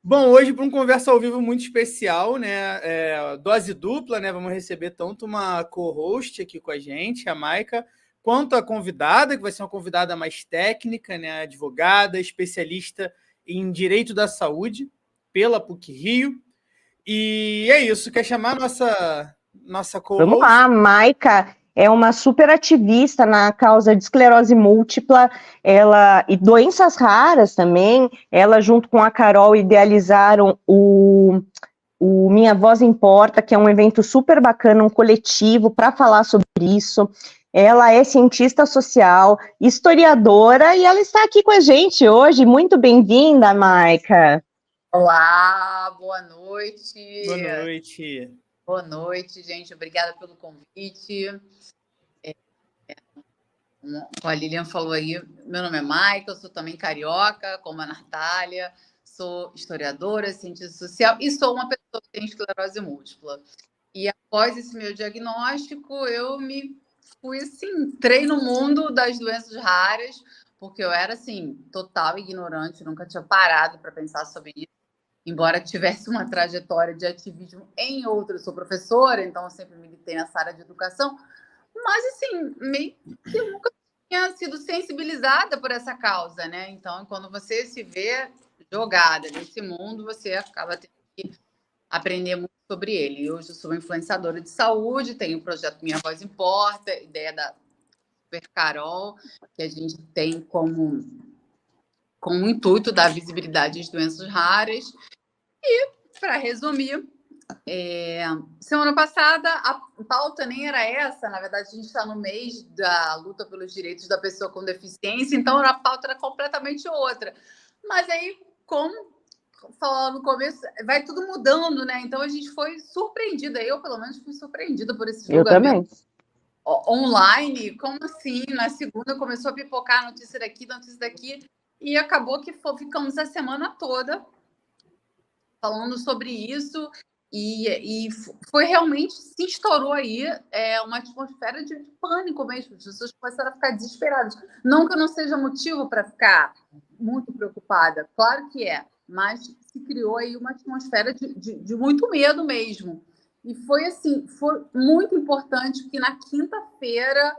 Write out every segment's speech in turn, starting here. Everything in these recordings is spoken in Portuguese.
Bom, hoje para um conversa ao vivo muito especial, né? Dose dupla, né? Vamos receber tanto uma co-host aqui com a gente, a Maica, quanto a convidada, que vai ser uma convidada mais técnica, né? Advogada, especialista em direito da saúde, pela PUC-Rio. E é isso, quer chamar nossa Vamos co-host? lá, a Maica é uma super ativista na causa de esclerose múltipla, e doenças raras também. Ela, junto com a Carol, idealizaram o Minha Voz Importa, que é um evento super bacana, um coletivo para falar sobre isso. Ela é cientista social, historiadora, e ela está aqui com a gente hoje. Muito bem-vinda, Maica. Olá, boa noite. Boa noite. Boa noite, gente. Obrigada pelo convite. Como a Lilian falou aí, meu nome é Maica, eu sou também carioca, como a Natália, sou historiadora, cientista social e sou uma pessoa que tem esclerose múltipla. E após esse meu diagnóstico, eu me fui assim, entrei no mundo das doenças raras, porque eu era assim, total ignorante, nunca tinha parado para pensar sobre isso. Embora tivesse uma trajetória de ativismo em outras, sou professora, então eu sempre militei nessa área de educação, mas assim, meio que eu nunca tinha sido sensibilizada por essa causa, né? Então, quando você se vê jogada nesse mundo, você acaba tendo que aprender muito sobre ele. Hoje eu sou influenciadora de saúde, tenho o projeto Minha Voz Importa, ideia da Super Carol, que a gente tem como o intuito da visibilidade de doenças raras. E, para resumir, semana passada a pauta nem era essa, na verdade a gente está no mês da luta pelos direitos da pessoa com deficiência, então a pauta era completamente outra. Mas aí, como falou no começo, vai tudo mudando, né? Então a gente foi surpreendida, eu pelo menos fui surpreendida por esse julgamento online. Como assim? Na segunda começou a pipocar notícia daqui, e acabou que ficamos a semana toda falando sobre isso, e foi realmente, se estourou aí uma atmosfera de pânico mesmo, as pessoas começaram a ficar desesperadas. Não que eu não seja motivo para ficar muito preocupada, claro que é, mas se criou aí uma atmosfera de muito medo mesmo. E foi assim, foi muito importante, porque na quinta-feira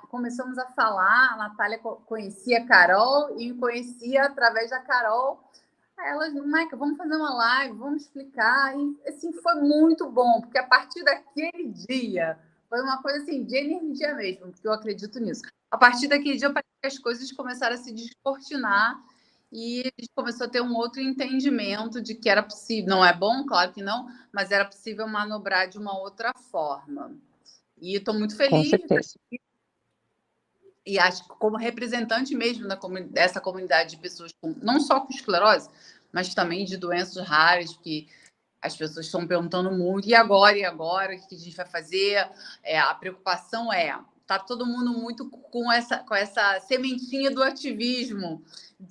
começamos a falar, a Natália conhecia a Carol e me conhecia através da Carol. Elas, Maica, vamos fazer uma live, vamos explicar. E assim, foi muito bom, porque a partir daquele dia, foi uma coisa assim, de energia mesmo, porque eu acredito nisso. A partir daquele dia, parece que as coisas começaram a se descortinar e a gente começou a ter um outro entendimento de que era possível. Não é bom, claro que não, mas era possível manobrar de uma outra forma. E estou muito feliz. Com certeza. E acho que como representante mesmo dessa comunidade de pessoas não só com esclerose, mas também de doenças raras, que as pessoas estão perguntando muito, e agora, o que a gente vai fazer? A preocupação tá todo mundo muito com essa sementinha do ativismo,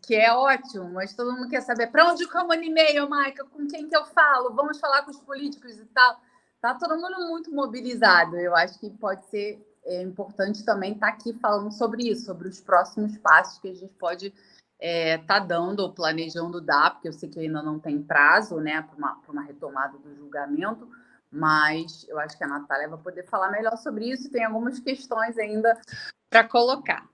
que é ótimo, mas todo mundo quer saber para onde eu mando e-mail, Maica, com quem que eu falo? Vamos falar com os políticos e tal. Tá todo mundo muito mobilizado. Eu acho que pode ser importante também estar aqui falando sobre isso, sobre os próximos passos que a gente pode tá dando ou planejando dar, porque eu sei que ainda não tem prazo, né, para uma retomada do julgamento, mas eu acho que a Natália vai poder falar melhor sobre isso, tem algumas questões ainda para colocar.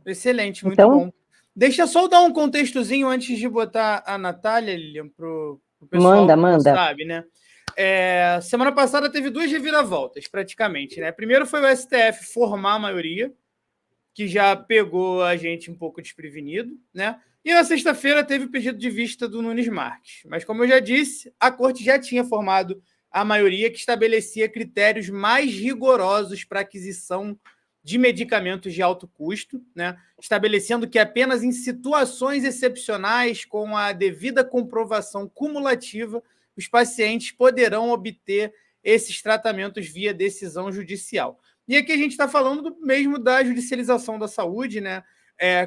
Excelente, muito bom. Deixa só eu dar um contextozinho antes de botar a Natália, Lilian, para o pessoal que não sabe, né? Semana passada teve duas reviravoltas, praticamente, né? Primeiro foi o STF formar a maioria, que já pegou a gente um pouco desprevenido, né? E na sexta-feira teve o pedido de vista do Nunes Marques. Mas, como eu já disse, a corte já tinha formado a maioria que estabelecia critérios mais rigorosos para aquisição de medicamentos de alto custo, né? Estabelecendo que apenas em situações excepcionais, com a devida comprovação cumulativa, os pacientes poderão obter esses tratamentos via decisão judicial. E aqui a gente está falando mesmo da judicialização da saúde, né?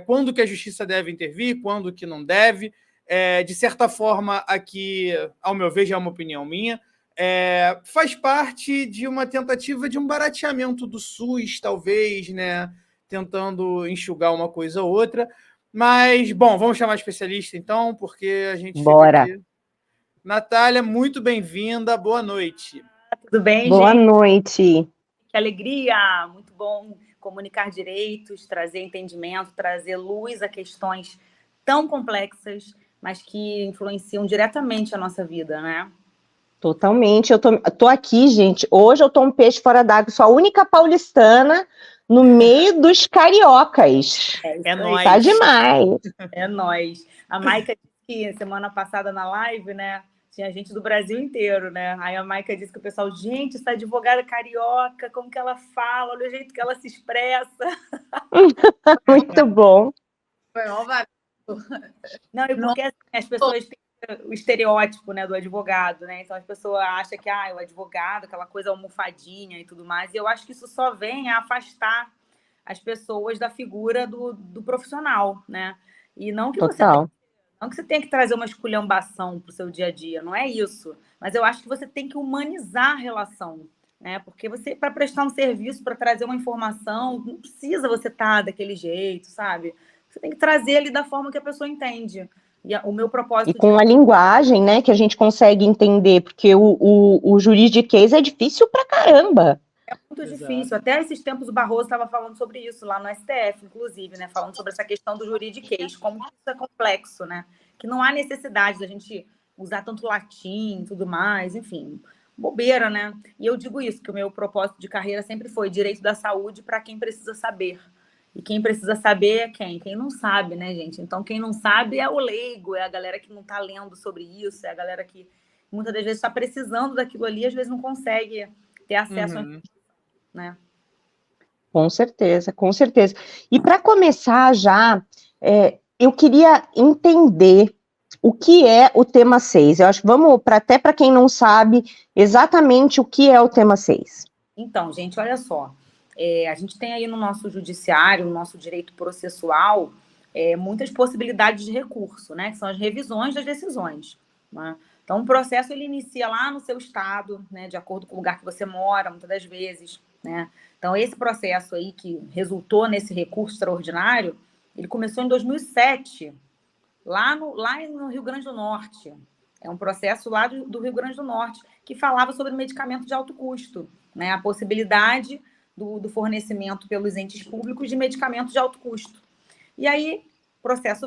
Quando que a justiça deve intervir, quando que não deve. De certa forma, aqui, ao meu ver, já é uma opinião minha, faz parte de uma tentativa de um barateamento do SUS, talvez, né? Tentando enxugar uma coisa ou outra. Mas, bom, vamos chamar especialista, então, porque a gente Bora. fica aqui. Natália, muito bem-vinda. Boa noite. Tudo bem, Boa gente? Boa noite. Que alegria! Muito bom comunicar direitos, trazer entendimento, trazer luz a questões tão complexas, mas que influenciam diretamente a nossa vida, né? Totalmente. Eu tô aqui, gente. Hoje eu tô um peixe fora d'água. Sou a única paulistana no meio dos cariocas. É nóis. Tá demais. É nóis. A Maica disse que semana passada na live, né? Tinha gente do Brasil inteiro, né? Aí a Maica disse que o pessoal, gente, essa advogada carioca, como que ela fala, olha o jeito que ela se expressa. Muito bom. Foi mal barato. Não, e porque assim, as pessoas têm o estereótipo, né, do advogado, né? Então as pessoas acham que o advogado, aquela coisa almofadinha e tudo mais. E eu acho que isso só vem a afastar as pessoas da figura do profissional, né? E não que você tenha que trazer uma esculhambação para o seu dia a dia, não é isso. Mas eu acho que você tem que humanizar a relação, né? Porque você, para prestar um serviço, para trazer uma informação, não precisa você estar daquele jeito, sabe? Você tem que trazer ali da forma que a pessoa entende. E o meu propósito... E com a linguagem, né, que a gente consegue entender, porque o juridiquês é difícil pra caramba. É muito difícil. Até esses tempos o Barroso estava falando sobre isso, lá no STF, inclusive, né? Falando sobre essa questão do juridiquês, como isso é complexo, né? Que não há necessidade da gente usar tanto latim e tudo mais, enfim, bobeira, né? E eu digo isso, que o meu propósito de carreira sempre foi direito da saúde para quem precisa saber. E quem precisa saber é quem? Quem não sabe, né, gente? Então, quem não sabe é o leigo, é a galera que não está lendo sobre isso, é a galera que muitas das vezes está precisando daquilo ali e às vezes não consegue ter acesso a isso, né? Com certeza, com certeza. E para começar já, eu queria entender o que é o tema 6. Eu acho que vamos, até para quem não sabe, exatamente o que é o tema 6. Então, gente, olha só. A gente tem aí no nosso judiciário, no nosso direito processual, muitas possibilidades de recurso, né? Que são as revisões das decisões, né? Então, o processo ele inicia lá no seu estado, né? De acordo com o lugar que você mora, muitas das vezes, né? Então, esse processo aí que resultou nesse recurso extraordinário, ele começou em 2007, lá no Rio Grande do Norte. É um processo lá do Rio Grande do Norte que falava sobre medicamento de alto custo, né? A possibilidade do fornecimento pelos entes públicos de medicamentos de alto custo. E aí, o processo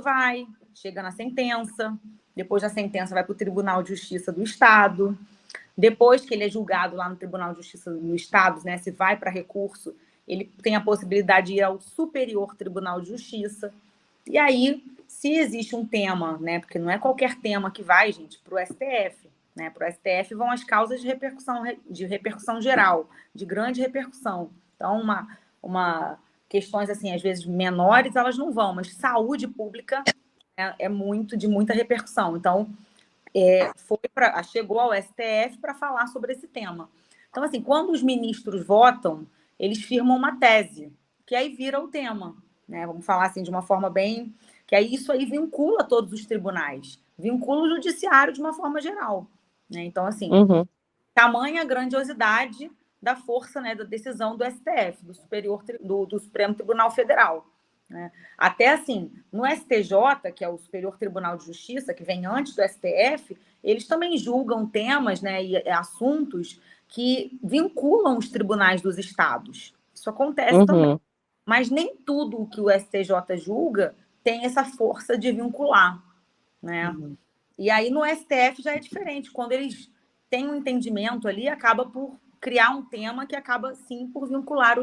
chega na sentença, depois da sentença vai para o Tribunal de Justiça do Estado, depois que ele é julgado lá no Tribunal de Justiça do Estado, né, se vai para recurso, ele tem a possibilidade de ir ao Superior Tribunal de Justiça. E aí, se existe um tema, né, porque não é qualquer tema que vai, gente, para o STF, né? Para o STF vão as causas de repercussão geral, de grande repercussão. Então, questões, assim, às vezes menores, elas não vão, mas saúde pública de muita repercussão. Então, chegou ao STF para falar sobre esse tema. Então, assim, quando os ministros votam, eles firmam uma tese, que aí vira o tema, né? Vamos falar assim de uma forma bem... Que aí isso aí vincula todos os tribunais, vincula o judiciário de uma forma geral, né? Então, assim, tamanha grandiosidade da força, né, da decisão do STF, do Supremo Tribunal Federal, né? Até assim, no STJ, que é o Superior Tribunal de Justiça, que vem antes do STF, eles também julgam temas, né, e assuntos que vinculam os tribunais dos estados. Isso acontece também. Mas nem tudo o que o STJ julga tem essa força de vincular, né? E aí no STF já é diferente. Quando eles têm um entendimento ali, acaba por criar um tema que acaba, sim, por vincular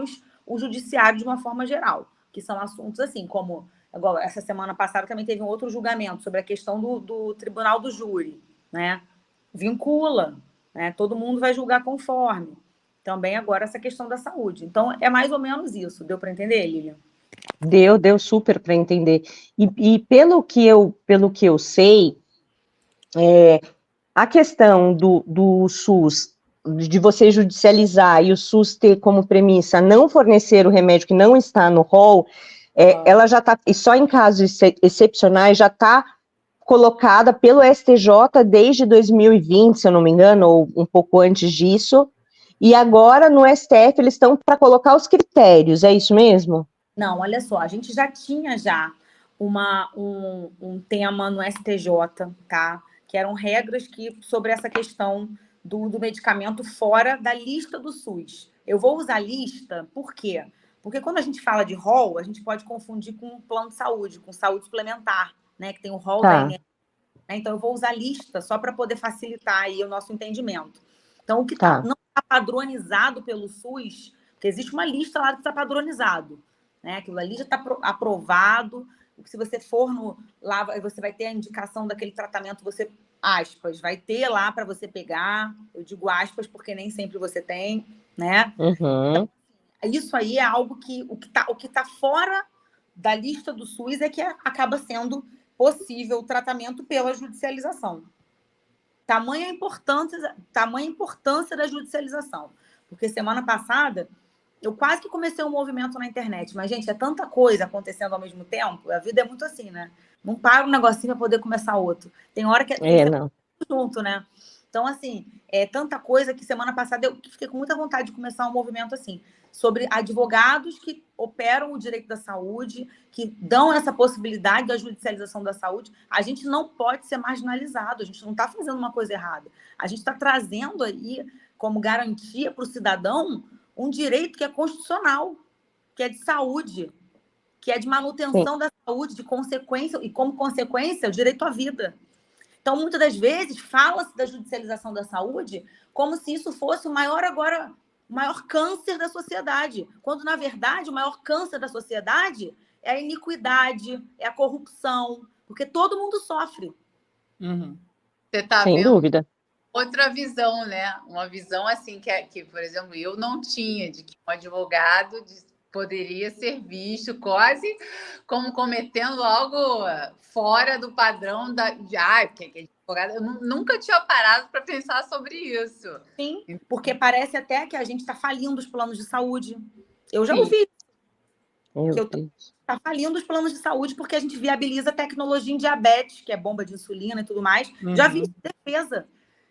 o judiciário de uma forma geral, que são assuntos assim, como igual, essa semana passada também teve um outro julgamento sobre a questão do tribunal do júri, né? Vincula, né? Todo mundo vai julgar conforme. Também agora essa questão da saúde. Então, é mais ou menos isso. Deu para entender, Lilian? Deu super para entender. E pelo que eu sei, a questão do SUS, de você judicializar e o SUS ter como premissa não fornecer o remédio que não está no rol, ela já está, e só em casos excepcionais, já está colocada pelo STJ desde 2020, se eu não me engano, ou um pouco antes disso, e agora no STF eles estão para colocar os critérios, é isso mesmo? Não, olha só, a gente já tinha um tema no STJ, tá? Que eram regras sobre essa questão do medicamento fora da lista do SUS. Eu vou usar lista, por quê? Porque quando a gente fala de rol, a gente pode confundir com um plano de saúde, com saúde suplementar, né? Que tem o rol da ANS. Então, eu vou usar lista só para poder facilitar aí o nosso entendimento. Então, o que não está padronizado pelo SUS, porque existe uma lista lá que está padronizado, né? Aquilo ali já está aprovado. Se você for lá, você vai ter a indicação daquele tratamento, você, aspas, vai ter lá para você pegar. Eu digo aspas porque nem sempre você tem, né? Uhum. Então, isso aí é algo que o que tá fora da lista do SUS é que acaba sendo possível o tratamento pela judicialização. Tamanha importância da judicialização. Porque semana passada eu quase que comecei um movimento na internet, mas, gente, é tanta coisa acontecendo ao mesmo tempo, a vida é muito assim, né? Não para um negocinho para poder começar outro. Tem hora que não. Junto, né? Então, assim, é tanta coisa que semana passada eu fiquei com muita vontade de começar um movimento assim, sobre advogados que operam o direito da saúde, que dão essa possibilidade da judicialização da saúde. A gente não pode ser marginalizado, a gente não está fazendo uma coisa errada. A gente está trazendo aí como garantia para o cidadão um direito que é constitucional, que é de saúde, que é de manutenção da saúde, de consequência, e como consequência, o direito à vida. Então, muitas das vezes, fala-se da judicialização da saúde como se isso fosse o maior câncer da sociedade, quando, na verdade, o maior câncer da sociedade é a iniquidade, é a corrupção, porque todo mundo sofre. Uhum. Você está Sem vendo dúvida. Outra visão, né? Uma visão assim que, por exemplo, eu não tinha, de que um advogado poderia ser visto quase como cometendo algo fora do padrão que é advogado. Eu nunca tinha parado para pensar sobre isso. Sim, porque parece até que a gente está falindo os planos de saúde. Eu já ouvi que está falindo os planos de saúde porque a gente viabiliza tecnologia em diabetes, que é bomba de insulina e tudo mais. Uhum. Já vi defesa.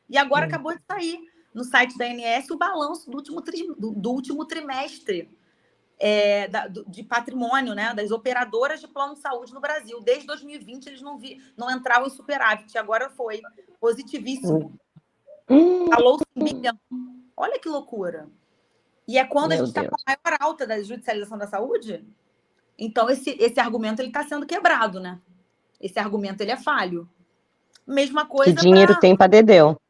E agora acabou de sair no site da ANS o balanço do último trimestre de patrimônio, né, das operadoras de plano de saúde no Brasil. Desde 2020 eles não entravam em superávit, agora foi positivíssimo. Falou-se em bilhão. Olha que loucura. E é quando a gente está com a maior alta da judicialização da saúde, então esse argumento está sendo quebrado, né? Esse argumento ele é falho. Mesma coisa. Que dinheiro tem para dedéu.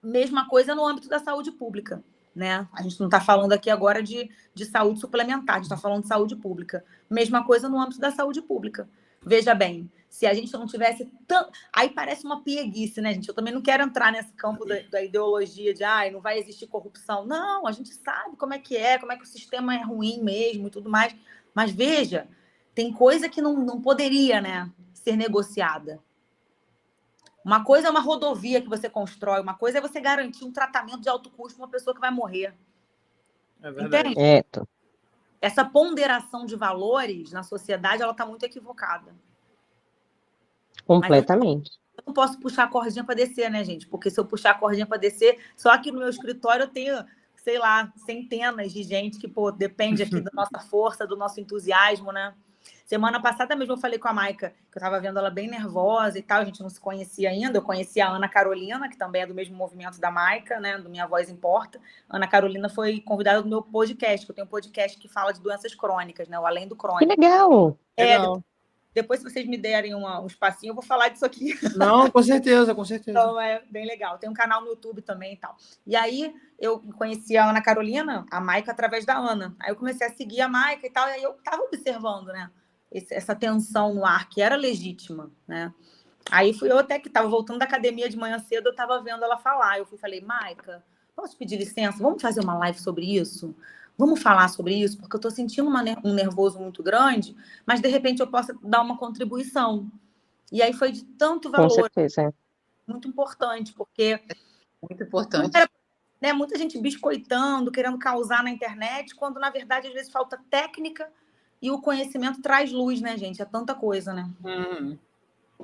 Mesma coisa no âmbito da saúde pública, né? A gente não está falando aqui agora de saúde suplementar, a gente está falando de saúde pública. Mesma coisa no âmbito da saúde pública. Veja bem, se a gente não tivesse tanto... Aí parece uma pieguice, né, gente? Eu também não quero entrar nesse campo da ideologia de não vai existir corrupção. Não, a gente sabe como é que o sistema é ruim mesmo e tudo mais. Mas veja, tem coisa que não poderia, né, ser negociada. Uma coisa é uma rodovia que você constrói, uma coisa é você garantir um tratamento de alto custo para uma pessoa que vai morrer. É verdade. Entende? Essa ponderação de valores na sociedade, ela está muito equivocada. Completamente. Eu não posso puxar a cordinha para descer, né, gente? Porque se eu puxar a cordinha para descer, só aqui no meu escritório eu tenho, sei lá, centenas de gente que, depende aqui da nossa força, do nosso entusiasmo, né? Semana passada mesmo eu falei com a Maica, que eu estava vendo ela bem nervosa e tal, a gente não se conhecia ainda. Eu conheci a Ana Carolina, que também é do mesmo movimento da Maica, né, do Minha Voz Importa. Ana Carolina foi convidada do meu podcast, que eu tenho um podcast que fala de doenças crônicas, né, o Além do Crônico. Que legal! Depois, se vocês me derem um espacinho, eu vou falar disso aqui. Não, com certeza, com certeza. Então, é bem legal. Tem um canal no YouTube também e tal. E aí, eu conheci a Ana Carolina, a Maica, através da Ana. Aí eu comecei a seguir a Maica e tal, e aí eu estava observando, né, essa tensão no ar, que era legítima, né? Aí fui eu até que estava voltando da academia de manhã cedo, eu estava vendo ela falar. Eu falei, Maica, posso pedir licença? Vamos fazer uma live sobre isso? Vamos falar sobre isso? Porque eu estou sentindo um nervoso muito grande, mas, de repente, eu posso dar uma contribuição. E aí foi de tanto valor. Com certeza. Muito importante, porque... Muito importante. Né, muita gente biscoitando, querendo causar na internet, quando, na verdade, às vezes falta técnica e o conhecimento traz luz, né, gente? É tanta coisa, né?